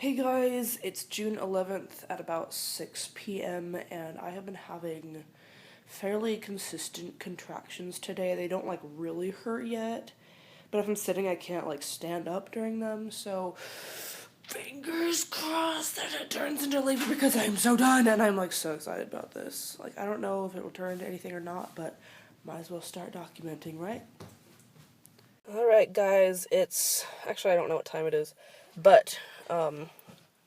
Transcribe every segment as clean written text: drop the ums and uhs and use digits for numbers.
Hey guys, it's June 11th at about 6 p.m. and I have been having fairly consistent contractions today. They don't really hurt yet, but if I'm sitting I can't stand up during them, so fingers crossed that it turns into labor because I'm so done and I'm so excited about this. I don't know if it will turn into anything or not, but might as well start documenting, right? Alright guys, actually I don't know what time it is, but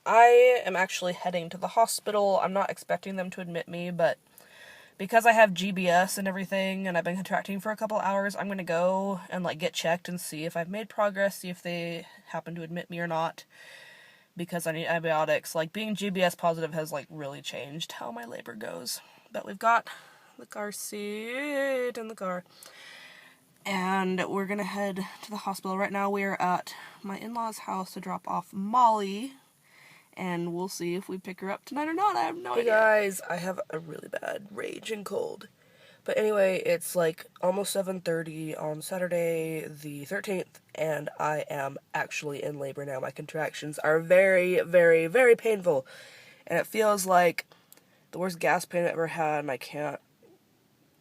I am actually heading to the hospital. I'm not expecting them to admit me, but because I have GBS and everything, and I've been contracting for a couple hours, I'm gonna go and get checked and see if I've made progress, see if they happen to admit me or not, because I need antibiotics. Being GBS positive has really changed how my labor goes. But we've got the car seat in the car, and we're gonna head to the hospital. Right now we are at my in-laws' house to drop off Molly, and we'll see if we pick her up tonight or not. I have no idea. Hey guys, I have a really bad raging cold. But anyway, it's almost 7:30 on Saturday the 13th, and I am actually in labor now. My contractions are very, very, very painful. And it feels like the worst gas pain I've ever had, and I can't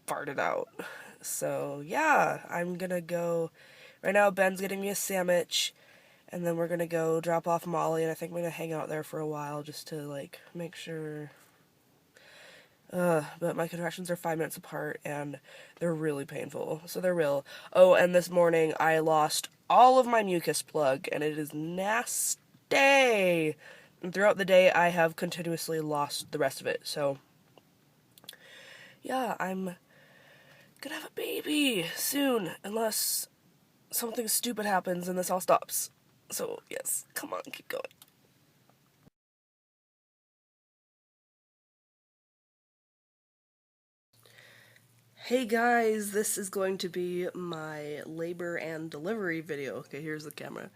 fart it out. So yeah, I'm gonna go. Right now Ben's getting me a sandwich. And then we're gonna go drop off Molly, and I think we're gonna hang out there for a while just to, make sure. But my contractions are 5 minutes apart, and they're really painful. So they're real. Oh, and this morning I lost all of my mucus plug, and it is nasty. And throughout the day, I have continuously lost the rest of it. So, yeah, I'm gonna have a baby soon, unless something stupid happens and this all stops. So, yes, come on, keep going. Hey guys, this is going to be my labor and delivery video. Okay, here's the camera.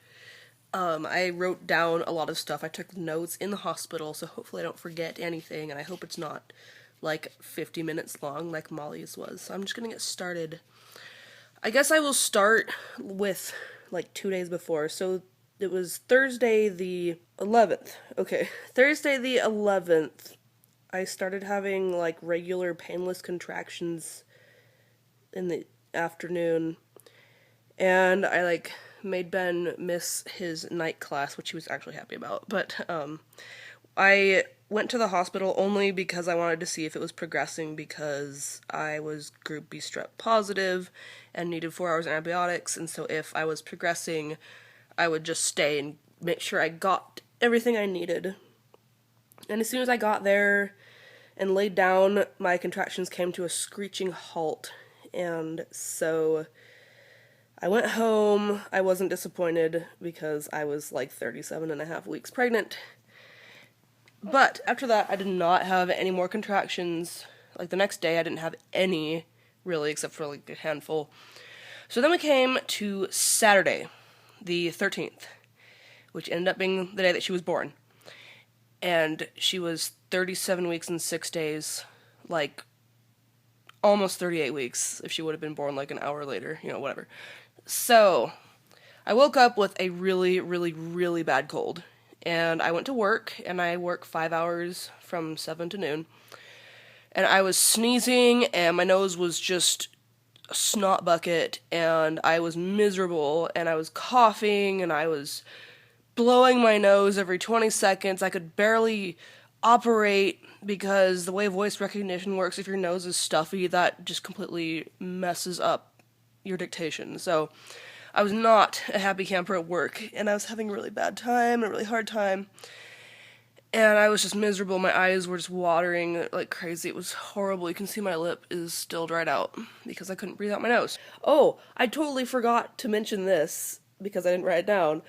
I wrote down a lot of stuff. I took notes in the hospital, so hopefully I don't forget anything, and I hope it's not 50 minutes long like Molly's was. So I'm just gonna get started. I guess I will start with 2 days before. So it was Thursday the 11th. Okay, Thursday the 11th, I started having regular painless contractions in the afternoon, and I made Ben miss his night class, which he was actually happy about. But I went to the hospital only because I wanted to see if it was progressing, because I was group B strep positive and needed 4 hours of antibiotics, and so if I was progressing, I would just stay and make sure I got everything I needed. And as soon as I got there and laid down, my contractions came to a screeching halt, and so I went home. I wasn't disappointed because I was 37 and a half weeks pregnant. But after that, I did not have any more contractions. The next day, I didn't have any, really, except for a handful. So then we came to Saturday, the 13th, which ended up being the day that she was born. And she was 37 weeks and 6 days, almost 38 weeks if she would have been born an hour later, whatever. So, I woke up with a really, really, really bad cold. And I went to work, and I work 5 hours from 7 to noon. And I was sneezing, and my nose was just a snot bucket, and I was miserable, and I was coughing, and I was blowing my nose every 20 seconds. I could barely operate because the way voice recognition works, if your nose is stuffy, that just completely messes up your dictation. So I was not a happy camper at work, and I was having a really bad time, a really hard time, and I was just miserable. My eyes were just watering like crazy. It was horrible. You can see my lip is still dried out because I couldn't breathe out my nose. Oh, I totally forgot to mention this because I didn't write it down.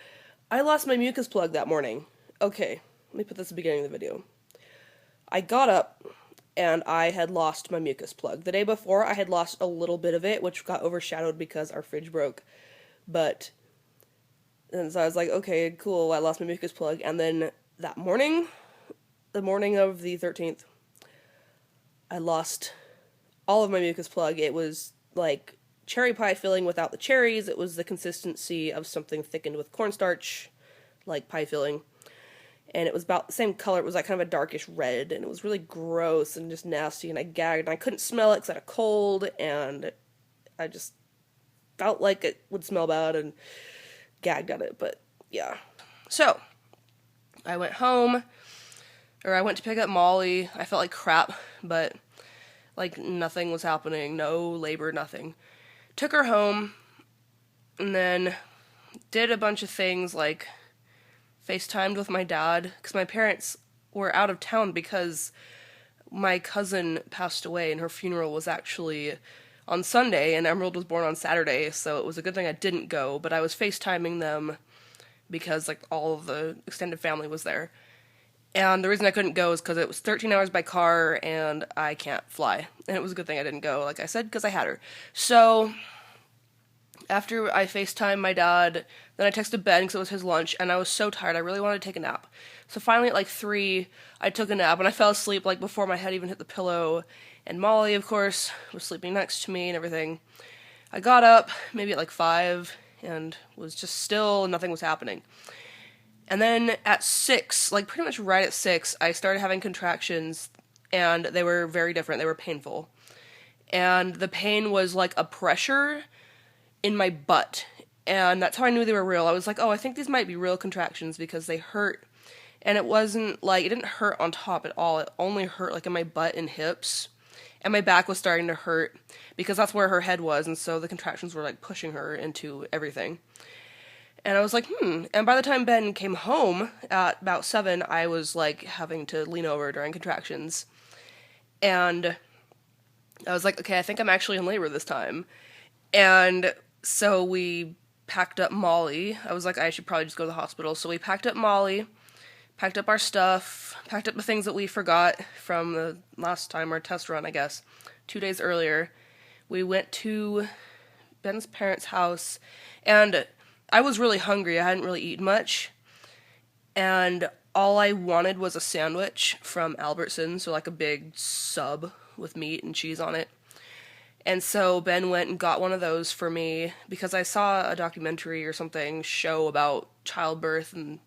I lost my mucus plug that morning. Okay, let me put this at the beginning of the video. I got up, and I had lost my mucus plug. The day before, I had lost a little bit of it, which got overshadowed because our fridge broke. And so I was like, okay, cool, I lost my mucus plug. And then that morning, the morning of the 13th, I lost all of my mucus plug. It was like cherry pie filling without the cherries. It was the consistency of something thickened with cornstarch, like pie filling. and it was about the same color. It was like kind of a darkish red, and it was really gross and just nasty, and I gagged, and I couldn't smell it because I had a cold, and I just felt like it would smell bad and gagged at it, but yeah. So, I went home, or I went to pick up Molly. I felt like crap, but like nothing was happening, no labor, nothing. Took her home, and then did a bunch of things like FaceTimed with my dad, because my parents were out of town because my cousin passed away, and her funeral was actually on Sunday, and Emerald was born on Saturday, so it was a good thing I didn't go, but I was FaceTiming them because, like, all of the extended family was there. And the reason I couldn't go is because it was 13 hours by car, and I can't fly. And it was a good thing I didn't go, like I said, because I had her. So, after I FaceTimed my dad, then I texted Ben because it was his lunch, and I was so tired, I really wanted to take a nap. So finally at like 3, I took a nap, and I fell asleep like before my head even hit the pillow, and Molly, of course, was sleeping next to me and everything. I got up, maybe at like 5, and was just still, nothing was happening. And then at 6, like pretty much right at 6, I started having contractions, and they were very different, they were painful. And the pain was like a pressure in my butt, and that's how I knew they were real. I was like, oh, I think these might be real contractions because they hurt, and it wasn't like, it didn't hurt on top at all, it only hurt like in my butt and hips, and my back was starting to hurt because that's where her head was, and so the contractions were like pushing her into everything. And I was like, and by the time Ben came home at about 7, I was like having to lean over during contractions, and I was like, okay, I think I'm actually in labor this time. And so we packed up Molly. I was like, I should probably just go to the hospital. So we packed up Molly, packed up our stuff, packed up the things that we forgot from the last time, our test run, I guess, 2 days earlier. We went to Ben's parents' house, and I was really hungry. I hadn't really eaten much, and all I wanted was a sandwich from Albertsons, so like a big sub with meat and cheese on it. And so Ben went and got one of those for me because I saw a documentary or something show about childbirth, and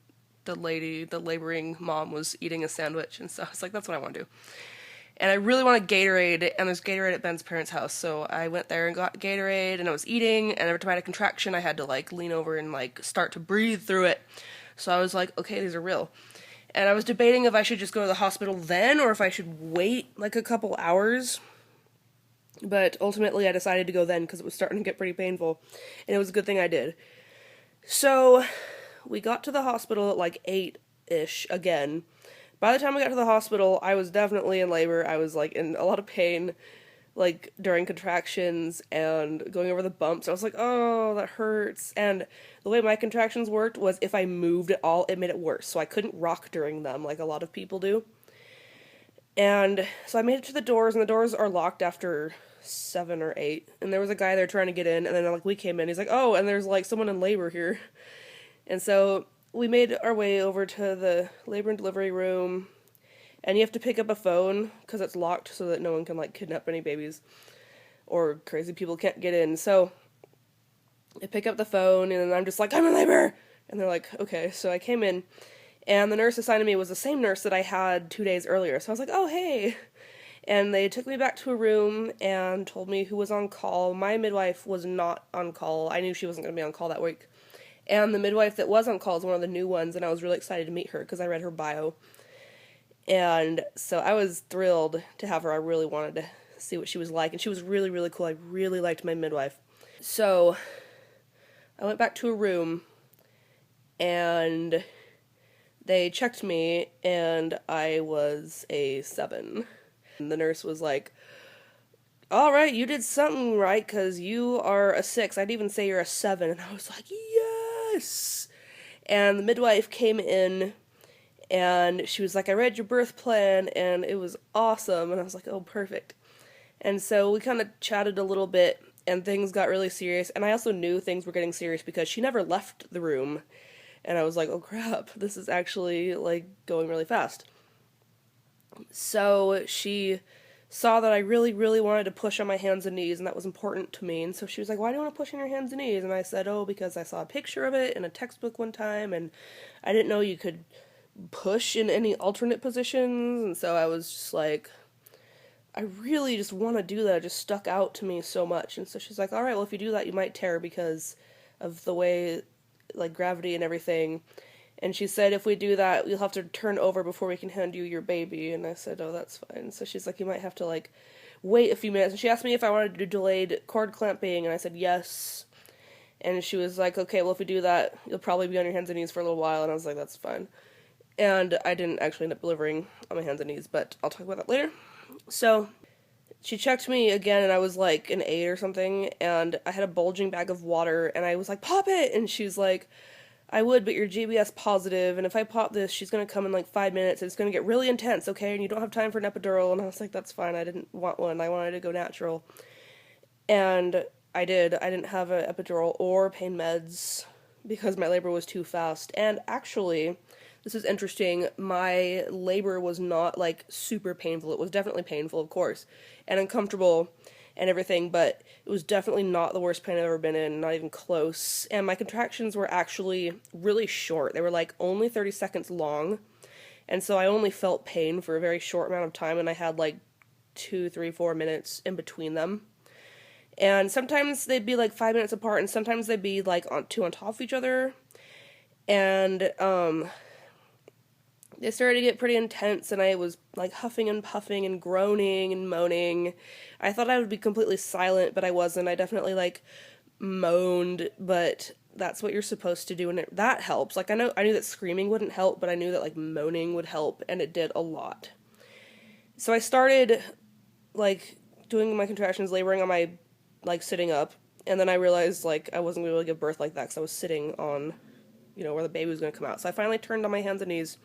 the laboring mom was eating a sandwich, and so I was like, that's what I want to do. And I really wanted Gatorade, and there's Gatorade at Ben's parents' house, so I went there and got Gatorade, and I was eating, and every time I had a contraction, I had to, like, lean over and, like, start to breathe through it. So I was like, okay, these are real. And I was debating if I should just go to the hospital then, or if I should wait, like, a couple hours. But ultimately I decided to go then because it was starting to get pretty painful, and it was a good thing I did. So we got to the hospital at like 8-ish again. By the time we got to the hospital, I was definitely in labor. I was like in a lot of pain, like during contractions and going over the bumps. I was like, oh, that hurts. And the way my contractions worked was if I moved at all, it made it worse. So I couldn't rock during them like a lot of people do. And so I made it to the doors, and the doors are locked after 7 or 8. And there was a guy there trying to get in, and then like we came in. He's like, oh, and there's like someone in labor here. And so we made our way over to the labor and delivery room, and you have to pick up a phone because it's locked so that no one can like kidnap any babies or crazy people can't get in. So I pick up the phone, and I'm just like, I'm in labor. And they're like, okay. So I came in, and the nurse assigned to me was the same nurse that I had 2 days earlier. So I was like, oh, hey. And they took me back to a room and told me who was on call. My midwife was not on call. I knew she wasn't going to be on call that week. And the midwife that was on call is one of the new ones, and I was really excited to meet her because I read her bio. And so I was thrilled to have her. I really wanted to see what she was like, and she was really, really cool. I really liked my midwife. So I went back to a room, and they checked me, and I was a 7. And the nurse was like, all right, you did something right, because you are a 6. I'd even say you're a 7. And I was like, yes! And the midwife came in, and she was like, I read your birth plan, and it was awesome. And I was like, oh, perfect. And so we kind of chatted a little bit, and things got really serious. And I also knew things were getting serious because she never left the room. And I was like, oh, crap, this is actually, like, going really fast. So she saw that I really, really wanted to push on my hands and knees, and that was important to me. And so she was like, why do you want to push on your hands and knees? And I said, oh, because I saw a picture of it in a textbook one time, and I didn't know you could push in any alternate positions, and so I was just like, I really just want to do that. It just stuck out to me so much. And so she's like, all right, well, if you do that, you might tear because of the way, like, gravity and everything. And she said, if we do that, you'll have to turn over before we can hand you your baby. And I said, oh, that's fine. So she's like, you might have to, like, wait a few minutes. And she asked me if I wanted to do delayed cord clamping, and I said yes. And she was like, okay, well, if we do that, you'll probably be on your hands and knees for a little while. And I was like, that's fine. And I didn't actually end up delivering on my hands and knees, but I'll talk about that later. So she checked me again, and I was like an 8 or something, and I had a bulging bag of water, and I was like, pop it! And she's like, I would, but you're GBS positive, and if I pop this, she's gonna come in like 5 minutes, and it's gonna get really intense, okay? And you don't have time for an epidural. And I was like, that's fine, I didn't want one, I wanted to go natural. And I did. I didn't have an epidural or pain meds because my labor was too fast. And actually, this is interesting, my labor was not, like, super painful. It was definitely painful, of course, and uncomfortable and everything, but it was definitely not the worst pain I've ever been in, not even close. And my contractions were actually really short. They were, like, only 30 seconds long, and so I only felt pain for a very short amount of time, and I had, like, 2, 3, 4 minutes in between them. And sometimes they'd be, like, 5 minutes apart, and sometimes they'd be, like, two on top of each other. And, it started to get pretty intense, and I was, like, huffing and puffing and groaning and moaning. I thought I would be completely silent, but I wasn't. I definitely, like, moaned, but that's what you're supposed to do, and that helps. Like, I knew that screaming wouldn't help, but I knew that, like, moaning would help, and it did a lot. So I started, like, doing my contractions, laboring on my, like, sitting up, and then I realized, like, I wasn't going to be able to give birth like that, because I was sitting on, you know, where the baby was going to come out. So I finally turned on my hands and knees,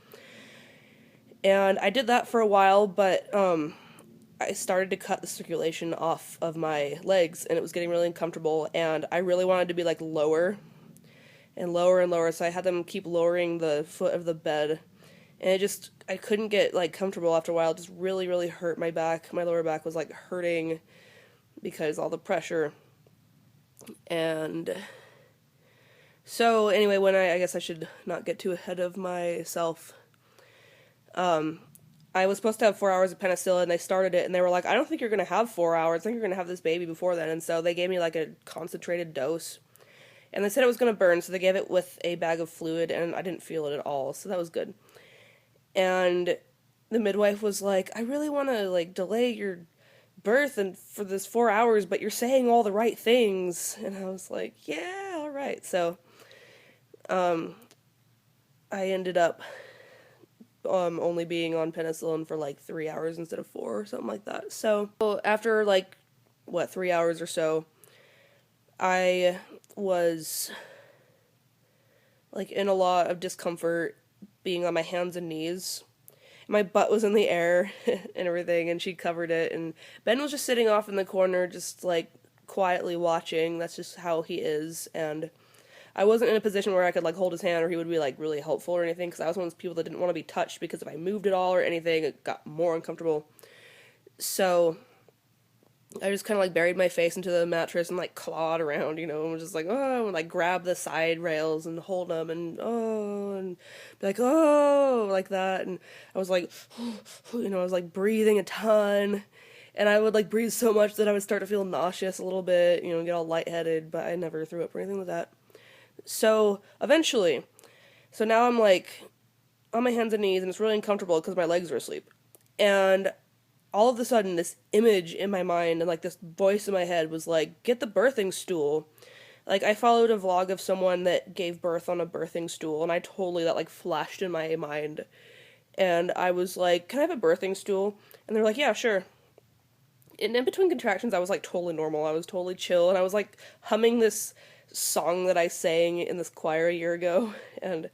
and I did that for a while, but I started to cut the circulation off of my legs, and it was getting really uncomfortable, and I really wanted to be, like, lower and lower and lower, so I had them keep lowering the foot of the bed, and I couldn't get, like, comfortable after a while. It just really, really hurt my back. My lower back was, like, hurting because all the pressure. And so, anyway, I guess I should not get too ahead of myself. I was supposed to have 4 hours of penicillin, and they started it, and they were like, I don't think you're going to have 4 hours, I think you're going to have this baby before then, and so they gave me, like, a concentrated dose, and they said it was going to burn, so they gave it with a bag of fluid, and I didn't feel it at all, so that was good. And the midwife was like, I really want to, like, delay your birth and for this 4 hours, but you're saying all the right things, and I was like, yeah, all right. So I ended up only being on penicillin for like 3 hours instead of 4 or something like that. So after, like, 3 hours or so, I was, like, in a lot of discomfort being on my hands and knees. My butt was in the air and everything, and she covered it, and Ben was just sitting off in the corner, just, like, quietly watching. That's just how he is, and I wasn't in a position where I could, like, hold his hand or he would be, like, really helpful or anything, because I was one of those people that didn't want to be touched, because if I moved at all or anything, it got more uncomfortable. So I just kind of, like, buried my face into the mattress and, like, clawed around, you know, and was just like, oh, and, like, grab the side rails and hold them, and, oh, and be like, oh, like that, and I was like, you know, I was, like, breathing a ton, and I would, like, breathe so much that I would start to feel nauseous a little bit, you know, get all lightheaded, but I never threw up or anything like that. So, eventually, so now I'm, like, on my hands and knees, and it's really uncomfortable because my legs are asleep, and all of a sudden, this image in my mind and, like, this voice in my head was like, get the birthing stool. Like, I followed a vlog of someone that gave birth on a birthing stool, and that, like, flashed in my mind. And I was like, can I have a birthing stool? And they were like, yeah, sure. And in between contractions, I was, like, totally normal. I was totally chill, and I was, like, humming this song that I sang in this choir a year ago, and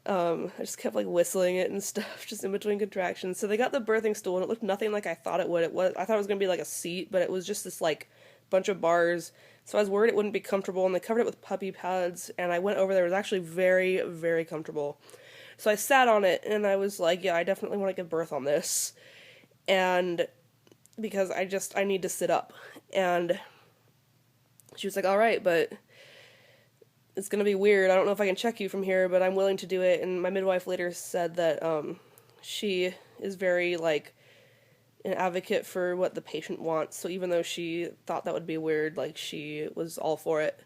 I just kept, like, whistling it and stuff, just in between contractions. So they got the birthing stool, and it looked nothing like I thought it would. I thought it was going to be, like, a seat, but it was just this, like, bunch of bars. So I was worried it wouldn't be comfortable, and they covered it with puppy pads, and I went over there. It was actually very, very comfortable. So I sat on it, and I was like, yeah, I definitely want to give birth on this. And because I need to sit up. And she was like, all right, but it's gonna be weird. I don't know if I can check you from here, but I'm willing to do it. And my midwife later said that she is very like an advocate for what the patient wants. So even though she thought that would be weird, like she was all for it.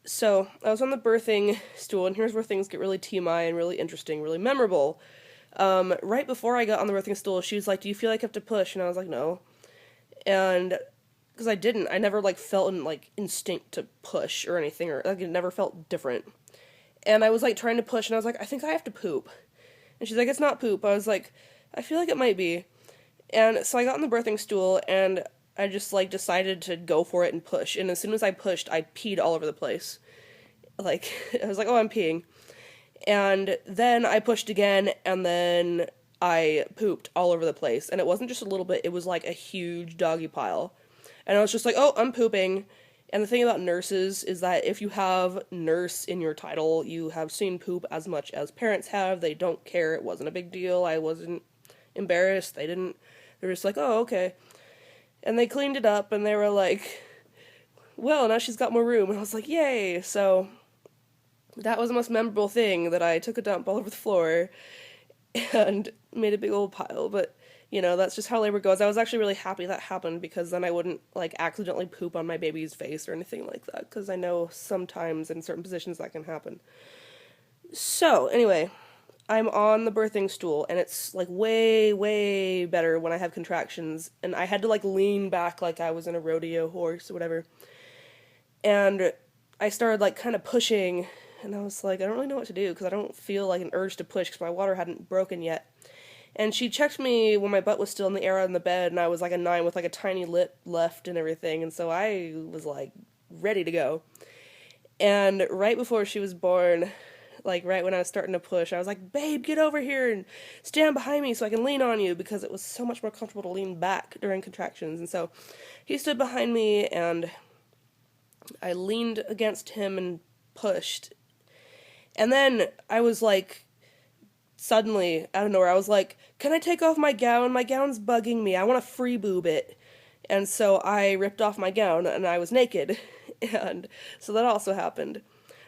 So I was on the birthing stool, and here's where things get really TMI and really interesting, really memorable. Right before I got on the birthing stool, she was like, "Do you feel like you have to push?" And I was like, "No," and because I didn't, I never like felt an like instinct to push or anything, or like it never felt different. And I was like trying to push, and I was like, "I think I have to poop," and she's like, "It's not poop." I was like, "I feel like it might be," and so I got on the birthing stool, and I just like decided to go for it and push. And as soon as I pushed, I peed all over the place. Like I was like, "Oh, I'm peeing." And then I pushed again, and then I pooped all over the place. And it wasn't just a little bit, it was like a huge doggy pile. And I was just like, "Oh, I'm pooping." And the thing about nurses is that if you have nurse in your title, you have seen poop as much as parents have. They don't care. It wasn't a big deal. I wasn't embarrassed. They were just like, "Oh, okay." And they cleaned it up, and they were like, "Well, now she's got more room." And I was like, "Yay." So that was the most memorable thing, that I took a dump all over the floor and made a big old pile. But that's just how labor goes. I was actually really happy that happened, because then I wouldn't like accidentally poop on my baby's face or anything like that, because I know sometimes in certain positions that can happen. So anyway, I'm on the birthing stool, and it's like way, way better when I have contractions, and I had to like lean back like I was in a rodeo horse or whatever. And I started like kind of pushing, and I was like, I don't really know what to do, because I don't feel like an urge to push because my water hadn't broken yet. And she checked me when my butt was still in the air on the bed, and I was like a 9 with like a tiny lip left and everything, and so I was like ready to go. And right before she was born, like right when I was starting to push, I was like, "Babe, get over here and stand behind me so I can lean on you," because it was so much more comfortable to lean back during contractions. And so he stood behind me, and I leaned against him and pushed. And then I was like, suddenly, out of nowhere, I was like, "Can I take off my gown? My gown's bugging me. I want to free boob it." And so I ripped off my gown, and I was naked. And so that also happened.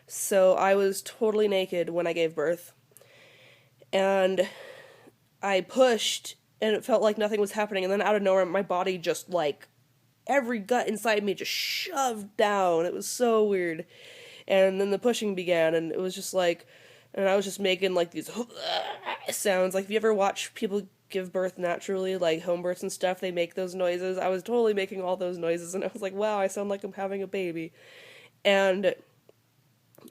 So I was totally naked when I gave birth. And I pushed, and it felt like nothing was happening. And then out of nowhere, my body just like, every gut inside me just shoved down. It was so weird. And then the pushing began, and it was just like, and I was just making like these sounds. Like, if you ever watch people give birth naturally, like home births and stuff, they make those noises. I was totally making all those noises, and I was like, wow, I sound like I'm having a baby. And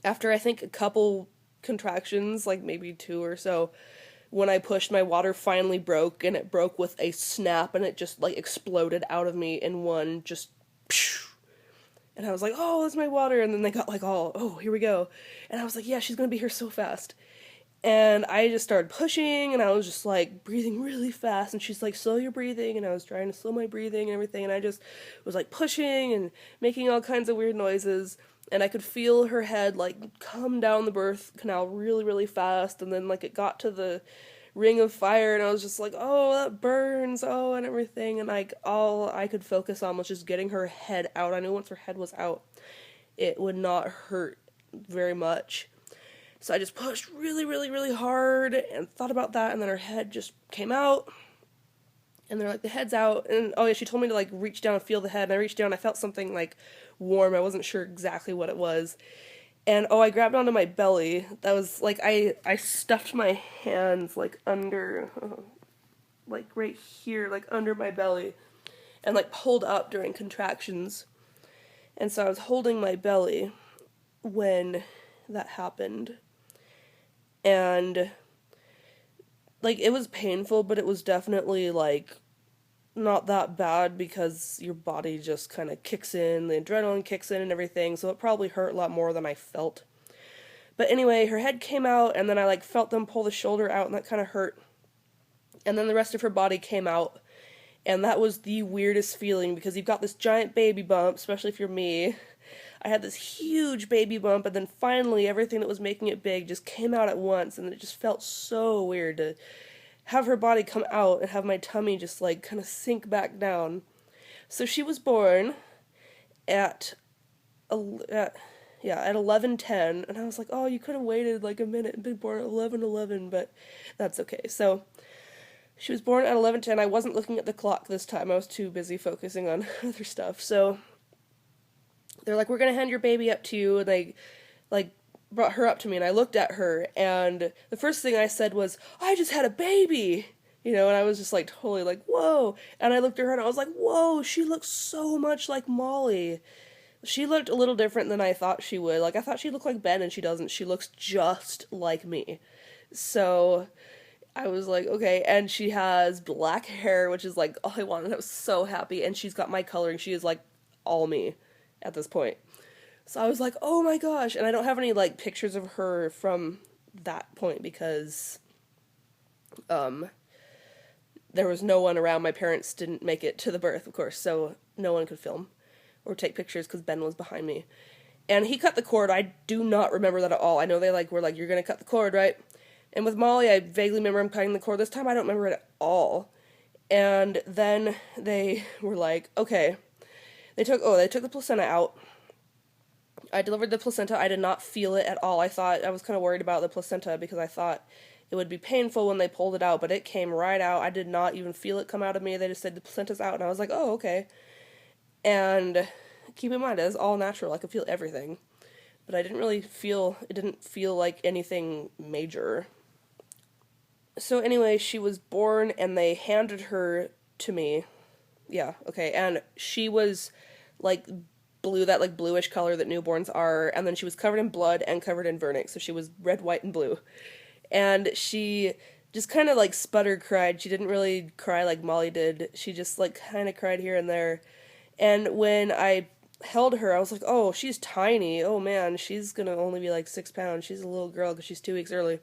after I think a couple contractions, like maybe 2 or so, when I pushed, my water finally broke, and it broke with a snap, and it just like exploded out of me in one just. And I was like, "Oh, that's my water." And then they got like, all, "Oh, here we go." And I was like, "Yeah, she's gonna be here so fast." And I just started pushing, and I was just like breathing really fast. And she's like, "Slow your breathing." And I was trying to slow my breathing and everything. And I just was like pushing and making all kinds of weird noises. And I could feel her head like come down the birth canal really, really fast. And then like it got to the ring of fire, and I was just like, "Oh, that burns, oh," and everything. And like all I could focus on was just getting her head out. I knew once her head was out, it would not hurt very much. So I just pushed really, really, really hard and thought about that, and then her head just came out. And they're like, "The head's out." And oh yeah, she told me to like reach down and feel the head. And I reached down, and I felt something like warm. I wasn't sure exactly what it was. And oh, I grabbed onto my belly. That was like, I stuffed my hands like under, like right here, like under my belly, and like pulled up during contractions. And so I was holding my belly when that happened. And like it was painful, but it was definitely like not that bad, because your body just kind of kicks in, the adrenaline kicks in and everything, so it probably hurt a lot more than I felt. But anyway, her head came out, and then I like felt them pull the shoulder out, and that kind of hurt. And then the rest of her body came out, and that was the weirdest feeling, because you've got this giant baby bump, especially if you're me. I had this huge baby bump, and then finally everything that was making it big just came out at once, and it just felt so weird to have her body come out and have my tummy just like kind of sink back down. So she was born at yeah, at 11:10, and I was like, oh, you could have waited like a minute and been born at 11:11, but that's okay. So she was born at 11:10. I wasn't looking at the clock this time. I was too busy focusing on other stuff. So they're like, we're gonna hand your baby up to you, and they like brought her up to me, and I looked at her, and the first thing I said was, I just had a baby. And I was just like totally like, whoa. And I looked at her and I was like, whoa, she looks so much like Molly. She looked a little different than I thought she would. Like, I thought she looked like Ben, and she doesn't. She looks just like me. So I was like, okay. And she has black hair, which is like all I wanted. I was so happy. And she's got my coloring. She is like all me at this point. So I was like, oh my gosh. And I don't have any like pictures of her from that point because there was no one around. My parents didn't make it to the birth, of course, so no one could film or take pictures because Ben was behind me. And he cut the cord. I do not remember that at all. I know they were like, you're going to cut the cord, right? And with Molly, I vaguely remember him cutting the cord. This time I don't remember it at all. And then they were like, okay. They took the placenta out. I delivered the placenta. I did not feel it at all. I was kind of worried about the placenta because I thought it would be painful when they pulled it out, but it came right out. I did not even feel it come out of me. They just said the placenta's out, and I was like, oh, okay. And keep in mind, it was all natural. I could feel everything. But it didn't feel like anything major. So anyway, she was born, and they handed her to me. Yeah, okay. And she was like blue, that like bluish color that newborns are, and then she was covered in blood and covered in vernix, so she was red, white, and blue. And she just kind of like sputter cried. She didn't really cry like Molly did. She just like kind of cried here and there. And when I held her, I was like, oh, she's tiny. Oh man, she's gonna only be like 6 pounds. She's a little girl because she's 2 weeks early.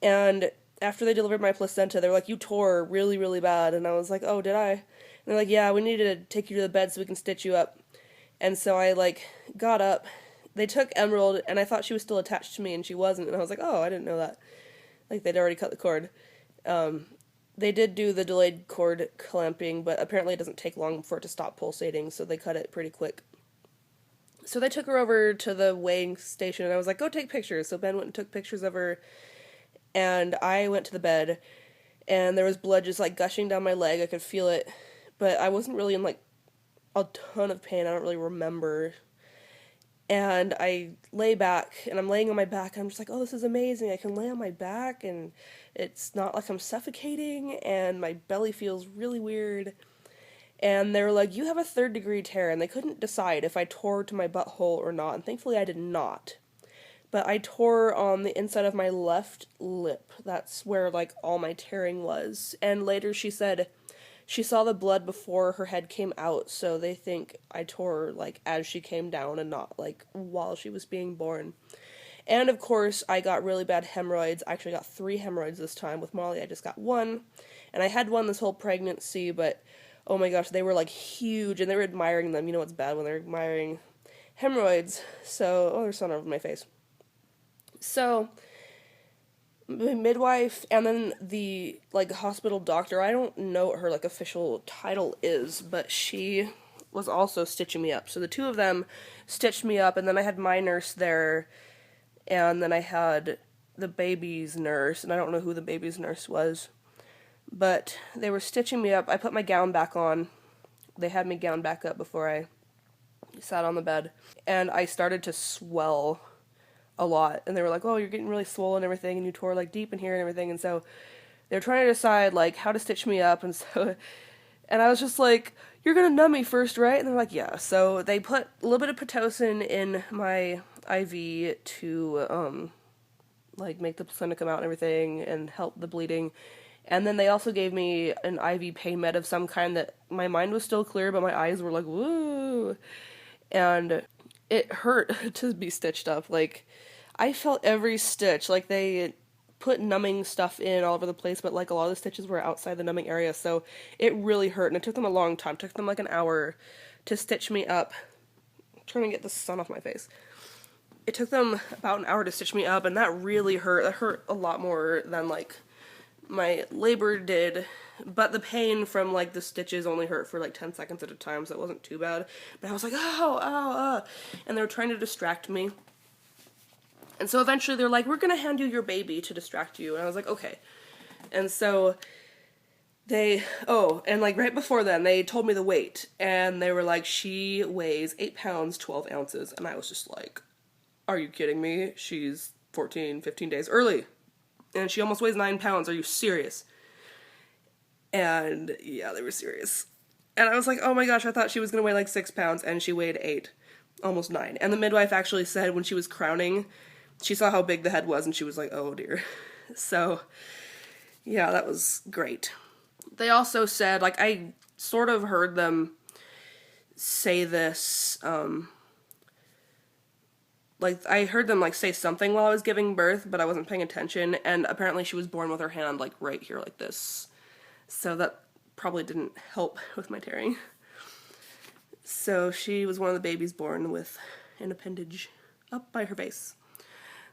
And after they delivered my placenta, they were like, you tore really, really bad. And I was like, oh, did I? And they're like, yeah, we need to take you to the bed so we can stitch you up. And so I like got up. They took Emerald, and I thought she was still attached to me, and she wasn't, and I was like, oh, I didn't know that. Like, they'd already cut the cord. They did do the delayed cord clamping, but apparently it doesn't take long for it to stop pulsating, so they cut it pretty quick. So they took her over to the weighing station, and I was like, go take pictures. So Ben went and took pictures of her, and I went to the bed, and there was blood just, like, gushing down my leg. I could feel it, but I wasn't really in, like, a ton of pain. I don't really remember. And I lay back, and I'm laying on my back, and I'm just like, oh, this is amazing. I can lay on my back, and it's not like I'm suffocating, and my belly feels really weird. And they were like, you have a 3rd-degree tear, and they couldn't decide if I tore to my butthole or not, and thankfully I did not. But I tore on the inside of my left lip. That's where, like, all my tearing was. And later she said she saw the blood before her head came out, so they think I tore, like, as she came down and not, like, while she was being born. And, of course, I got really bad hemorrhoids. I actually got 3 hemorrhoids this time. With Molly, I just got 1. And I had one this whole pregnancy, but, oh my gosh, they were, like, huge, and they were admiring them. You know what's bad when they're admiring hemorrhoids. So, oh, there's sun over my face. So the midwife and then the like hospital doctor, I don't know what her like official title is, but she was also stitching me up. So the two of them stitched me up, and then I had my nurse there, and then I had the baby's nurse, and I don't know who the baby's nurse was, but they were stitching me up. I put my gown back on. They had me gown back up before I sat on the bed, and I started to swell a lot, and they were like, oh, you're getting really swollen and everything, and you tore like deep in here and everything, and so they're trying to decide like how to stitch me up, and I was just like, you're gonna numb me first, right? And they're like, yeah. So they put a little bit of Pitocin in my IV to like make the placenta come out and everything and help the bleeding. And then they also gave me an IV pain med of some kind that my mind was still clear, but my eyes were like, woo. And it hurt to be stitched up. Like, I felt every stitch. Like, they put numbing stuff in all over the place, but like a lot of the stitches were outside the numbing area, so it really hurt, and it took them a long time. It took them like an hour to stitch me up. I'm trying to get the sun off my face. It took them about an hour to stitch me up, and that really hurt. That hurt a lot more than like my labor did, but the pain from, like, the stitches only hurt for, like, 10 seconds at a time, so it wasn't too bad. But I was like, oh, and they were trying to distract me. And so eventually they're like, we're gonna hand you your baby to distract you. And I was like, okay. And so and like right before then, they told me the weight. And they were like, she weighs 8 pounds, 12 ounces. And I was just like, are you kidding me? She's 14, 15 days early. And she almost weighs 9 pounds. Are you serious? And yeah, they were serious. And I was like, oh my gosh, I thought she was gonna weigh like 6 pounds. And she weighed 8, almost 9. And the midwife actually said when she was crowning, she saw how big the head was and she was like, oh dear. So yeah, that was great. They also said, like, I sort of heard them say this, like, I heard them, like, say something while I was giving birth, but I wasn't paying attention, and apparently she was born with her hand, like, right here, like this. So that probably didn't help with my tearing. So she was one of the babies born with an appendage up by her base.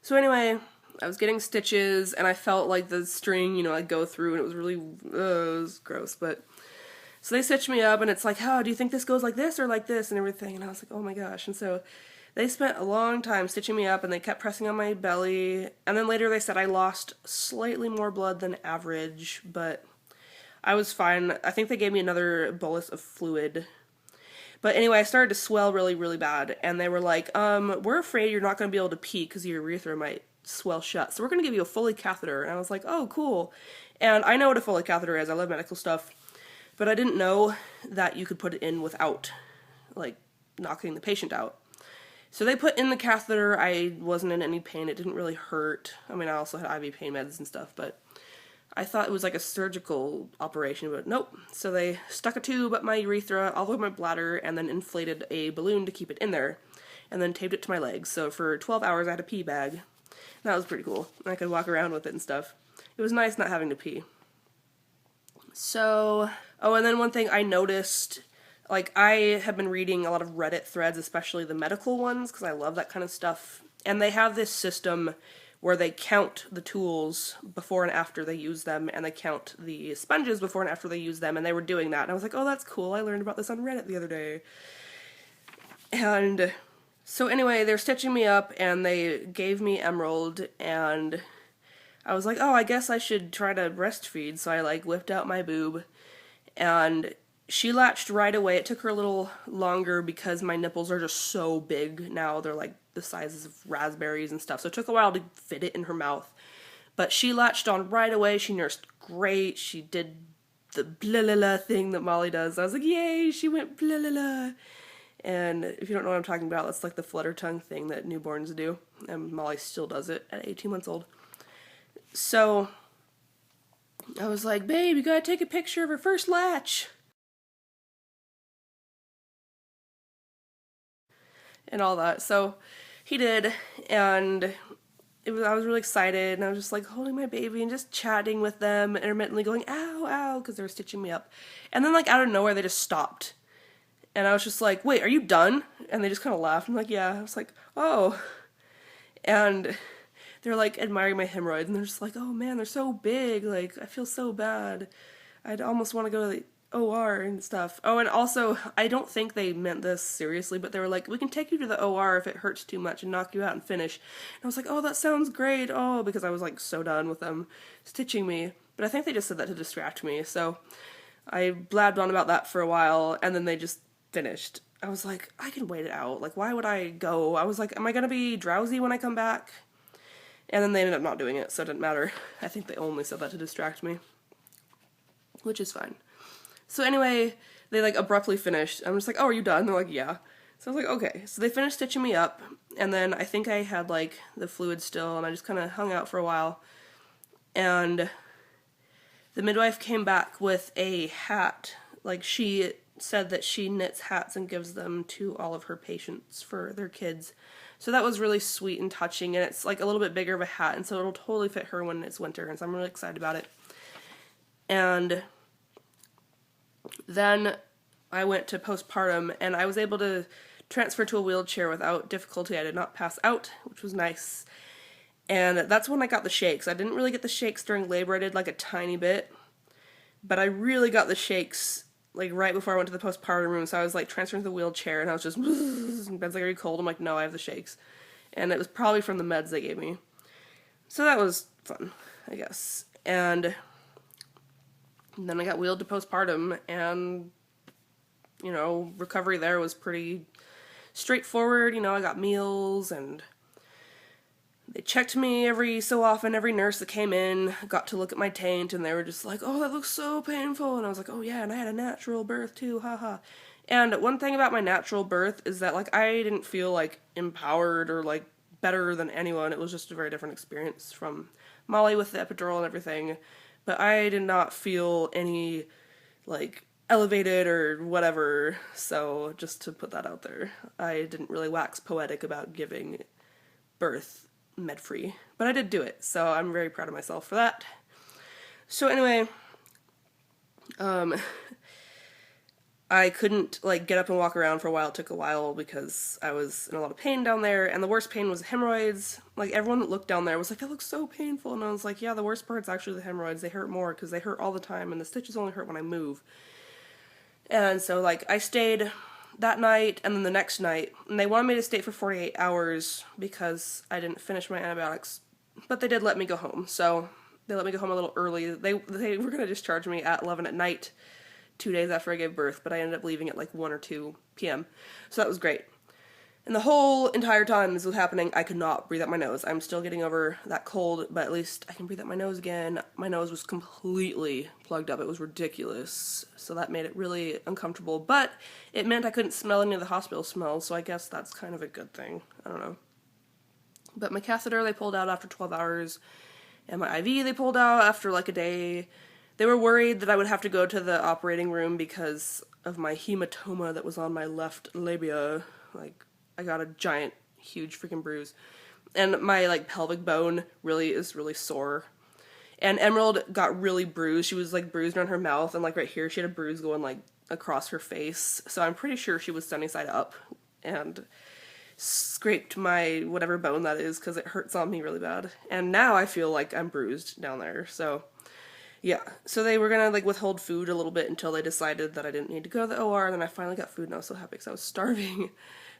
So anyway, I was getting stitches, and I felt like the string, you know, like, go through, and it was really, it was gross, but... So they stitched me up, and it's like, oh, do you think this goes like this or like this, and everything, and I was like, oh my gosh, and so... They spent a long time stitching me up, and they kept pressing on my belly, and then later they said I lost slightly more blood than average, but I was fine. I think they gave me another bolus of fluid. But anyway, I started to swell really, really bad, and they were like, we're afraid you're not going to be able to pee because your urethra might swell shut, so we're going to give you a Foley catheter. And I was like, oh, cool. And I know what a Foley catheter is. I love medical stuff, but I didn't know that you could put it in without, like, knocking the patient out. So they put in the catheter. I wasn't in any pain. It didn't really hurt. I mean, I also had IV pain meds and stuff, but I thought it was like a surgical operation, but nope. So they stuck a tube up my urethra, all over my bladder, and then inflated a balloon to keep it in there, and then taped it to my legs. So for 12 hours, I had a pee bag. And that was pretty cool. I could walk around with it and stuff. It was nice not having to pee. So, oh, and then one thing I noticed... Like, I have been reading a lot of Reddit threads, especially the medical ones, because I love that kind of stuff. And they have this system where they count the tools before and after they use them, and they count the sponges before and after they use them, and they were doing that. And I was like, oh, that's cool. I learned about this on Reddit the other day. And so anyway, they're stitching me up, and they gave me Emerald, and I was like, oh, I guess I should try to breastfeed. So I, like, whipped out my boob, and... She latched right away. It took her a little longer because my nipples are just so big now. They're like the sizes of raspberries and stuff. So it took a while to fit it in her mouth. But she latched on right away. She nursed great. She did the blah la la thing that Molly does. I was like, yay, she went blah la la. And if you don't know what I'm talking about, that's like the flutter tongue thing that newborns do. And Molly still does it at 18 months old. So I was like, babe, you gotta take a picture of her first latch. And all that. So he did, and I was really excited, and I was just like holding my baby and just chatting with them, intermittently going, ow, ow, because they were stitching me up. And then, like, out of nowhere, they just stopped. And I was just like, wait, are you done? And they just kind of laughed. I'm like, yeah. I was like, oh. And they're, like, admiring my hemorrhoids, and they're just like, oh, man, they're so big. Like, I feel so bad. I'd almost want to go to the OR and stuff. Oh, and also, I don't think they meant this seriously, but they were like, we can take you to the OR if it hurts too much and knock you out and finish. And I was like, oh, that sounds great. Oh, because I was like so done with them stitching me. But I think they just said that to distract me. So I blabbed on about that for a while, and then they just finished. I was like, I can wait it out. Like, why would I go? I was like, am I going to be drowsy when I come back? And then they ended up not doing it, so it didn't matter. I think they only said that to distract me, which is fine. So anyway, they, like, abruptly finished. I'm just like, oh, are you done? They're like, yeah. So I was like, okay. So they finished stitching me up, and then I think I had, like, the fluid still, and I just kind of hung out for a while. And the midwife came back with a hat. Like, she said that she knits hats and gives them to all of her patients for their kids. So that was really sweet and touching, and it's, like, a little bit bigger of a hat, and so it'll totally fit her when it's winter, and so I'm really excited about it. And then I went to postpartum, and I was able to transfer to a wheelchair without difficulty. I did not pass out, which was nice. And that's when I got the shakes. I didn't really get the shakes during labor. I did like a tiny bit. But I really got the shakes like right before I went to the postpartum room. So I was like transferring to the wheelchair and I was just, bed's like, are you cold? I'm like, no, I have the shakes. And it was probably from the meds they gave me. So that was fun, I guess. And then I got wheeled to postpartum, and, you know, recovery there was pretty straightforward. You know, I got meals, and they checked me every so often. Every nurse that came in got to look at my taint, and they were just like, oh, that looks so painful. And I was like, oh yeah, and I had a natural birth too, haha. And one thing about my natural birth is that, like, I didn't feel, like, empowered or, like, better than anyone. It was just a very different experience from Molly with the epidural and everything. But I did not feel any, like, elevated or whatever. So, just to put that out there, I didn't really wax poetic about giving birth med-free. But I did do it, so I'm very proud of myself for that. So anyway, I couldn't, like, get up and walk around for a while. It took a while because I was in a lot of pain down there, and the worst pain was hemorrhoids. Like, everyone that looked down there was like, that looks so painful, and I was like, yeah, the worst part's actually the hemorrhoids. They hurt more because they hurt all the time, and the stitches only hurt when I move. And so, like, I stayed that night, and then the next night, and they wanted me to stay for 48 hours because I didn't finish my antibiotics, but they did let me go home, so they let me go home a little early. They were going to discharge me at 11 at night, 2 days after I gave birth, but I ended up leaving at like 1 or 2 p.m. So that was great. And the whole entire time this was happening, I could not breathe out my nose. I'm still getting over that cold, but at least I can breathe out my nose again. My nose was completely plugged up. It was ridiculous. So that made it really uncomfortable, but it meant I couldn't smell any of the hospital smells, so I guess that's kind of a good thing. I don't know. But my catheter they pulled out after 12 hours, and my IV they pulled out after like a day. They were worried that I would have to go to the operating room because of my hematoma that was on my left labia. Like, I got a giant, huge freaking bruise. And my, like, pelvic bone is really sore. And Emerald got really bruised. She was, like, bruised on her mouth, and, like, right here she had a bruise going, like, across her face. So I'm pretty sure she was sunny side up and scraped my whatever bone that is because it hurts on me really bad. And now I feel like I'm bruised down there, so yeah, so they were gonna, like, withhold food a little bit until they decided that I didn't need to go to the OR, and then I finally got food, and I was so happy because I was starving.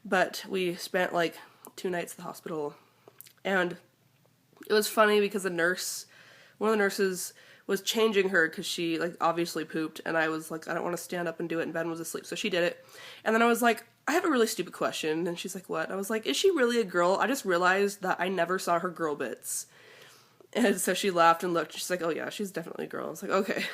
But we spent, like, 2 nights at the hospital, and it was funny because one of the nurses was changing her because she, like, obviously pooped, and I was like, I don't want to stand up and do it, and Ben was asleep, so she did it. And then I was like, I have a really stupid question, and she's like, what? I was like, is she really a girl? I just realized that I never saw her girl bits. And so she laughed and looked. She's like, oh yeah, she's definitely a girl. I was like, okay,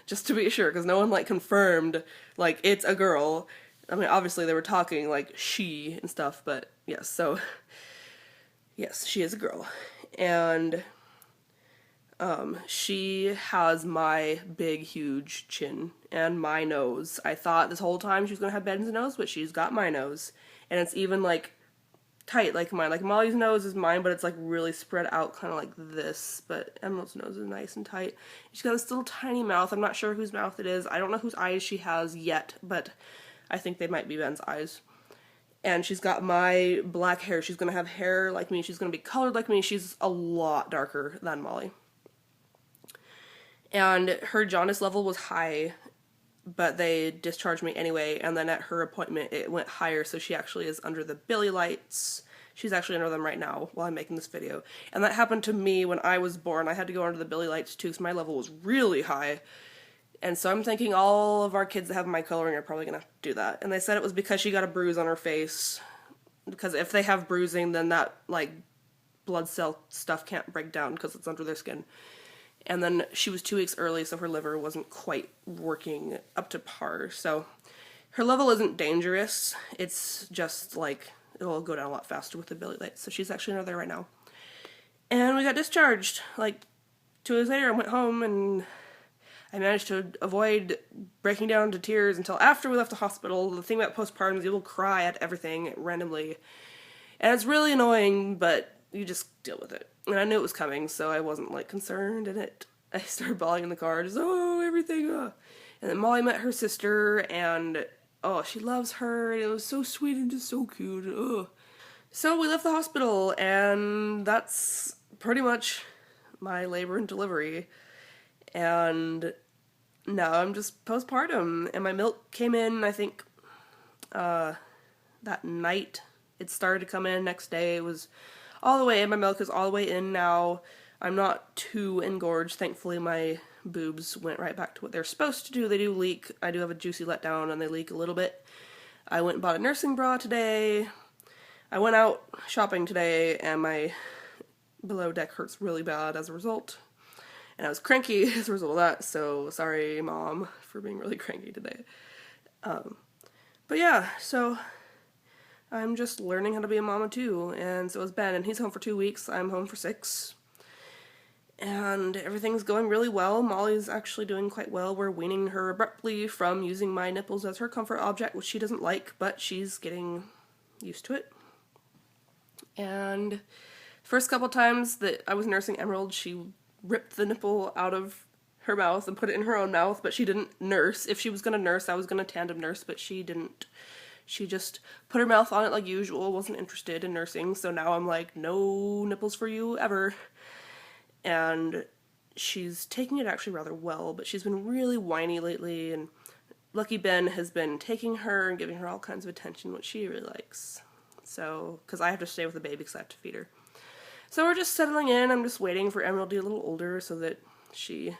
just to be sure, because no one, like, confirmed, like, it's a girl. I mean, obviously they were talking, like, she and stuff, but yes, so, yes, she is a girl. And, she has my big, huge chin and my nose. I thought this whole time she was gonna have Ben's nose, but she's got my nose. And it's even, like, tight like mine. Like, Molly's nose is mine, but it's, like, really spread out kind of like this, but Emerald's nose is nice and tight. She's got this little tiny mouth. I'm not sure whose mouth it is. I don't know whose eyes she has yet, but I think they might be Ben's eyes. And she's got my black hair. She's gonna have hair like me. She's gonna be colored like me. She's a lot darker than Molly. And her jaundice level was high, but they discharged me anyway, and then at her appointment it went higher, so she actually is under the Billy lights. She's actually under them right now while I'm making this video. And that happened to me when I was born. I had to go under the Billy lights too, because my level was really high. And so I'm thinking all of our kids that have my coloring are probably going to do that. And they said it was because she got a bruise on her face. Because if they have bruising, then that, like, blood cell stuff can't break down because it's under their skin. And then she was 2 weeks early, so her liver wasn't quite working up to par. So her level isn't dangerous. It's just, like, it'll go down a lot faster with the Billy lights. So she's actually under there right now. And we got discharged. Like, 2 days later, I went home, and I managed to avoid breaking down into tears until after we left the hospital. The thing about postpartum is you'll cry at everything randomly. And it's really annoying, but you just deal with it. And I knew it was coming, so I wasn't, like, concerned in it. I started bawling in the car, just, oh, everything, And then Molly met her sister, and, oh, she loves her, and it was so sweet and just so cute, So we left the hospital, and that's pretty much my labor and delivery. And now I'm just postpartum, and my milk came in, I think, that night. It started to come in next day. It was all the way in. My milk is all the way in now. I'm not too engorged. Thankfully, my boobs went right back to what they're supposed to do. They do leak. I do have a juicy letdown, and they leak a little bit. I went and bought a nursing bra today. I went out shopping today, and my below deck hurts really bad as a result. And I was cranky as a result of that, so sorry, Mom, for being really cranky today. But yeah, so I'm just learning how to be a mama too, and so is Ben, and he's home for 2 weeks. I'm home for 6. And everything's going really well. Molly's actually doing quite well. We're weaning her abruptly from using my nipples as her comfort object, which she doesn't like, but she's getting used to it. And first couple times that I was nursing Emerald, she ripped the nipple out of her mouth and put it in her own mouth, but she didn't nurse. If she was going to nurse, I was going to tandem nurse, but she didn't. She just put her mouth on it like usual, wasn't interested in nursing, so now I'm like, no nipples for you ever. And she's taking it actually rather well, but she's been really whiny lately, and Lucky Ben has been taking her and giving her all kinds of attention, which she really likes. So, because I have to stay with the baby because I have to feed her. So we're just settling in. I'm just waiting for Emerald to be a little older so that she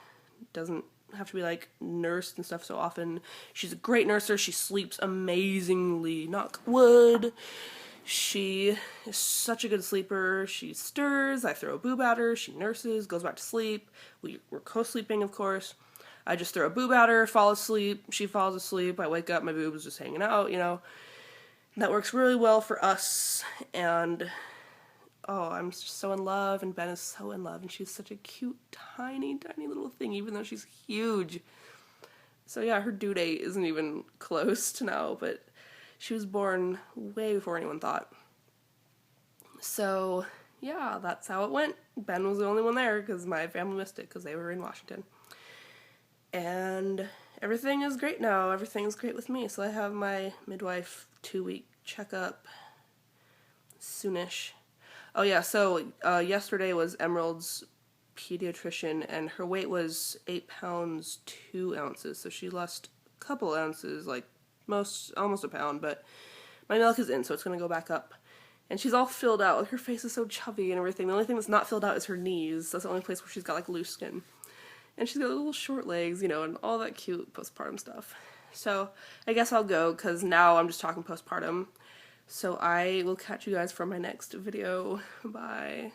doesn't have to be, like, nursed and stuff so often. She's a great nurser. She sleeps amazingly. Knock wood. She is such a good sleeper. She stirs. I throw a boob at her. She nurses, goes back to sleep. We're co-sleeping, of course. I just throw a boob at her, fall asleep. She falls asleep. I wake up. My boob is just hanging out, you know. That works really well for us. And oh, I'm just so in love, and Ben is so in love, and she's such a cute, tiny, tiny little thing, even though she's huge. So yeah, her due date isn't even close to now, but she was born way before anyone thought. So yeah, that's how it went. Ben was the only one there, because my family missed it, because they were in Washington. And everything is great now. Everything's great with me. So I have my midwife 2-week checkup soonish. Oh yeah, so yesterday was Emerald's pediatrician, and her weight was 8 pounds 2 ounces, so she lost a couple ounces, like almost a pound, but my milk is in, so it's going to go back up. And she's all filled out, like her face is so chubby and everything. The only thing that's not filled out is her knees. That's the only place where she's got like loose skin. And she's got little short legs, you know, and all that cute postpartum stuff. So I guess I'll go, because now I'm just talking postpartum. So I will catch you guys for my next video. Bye.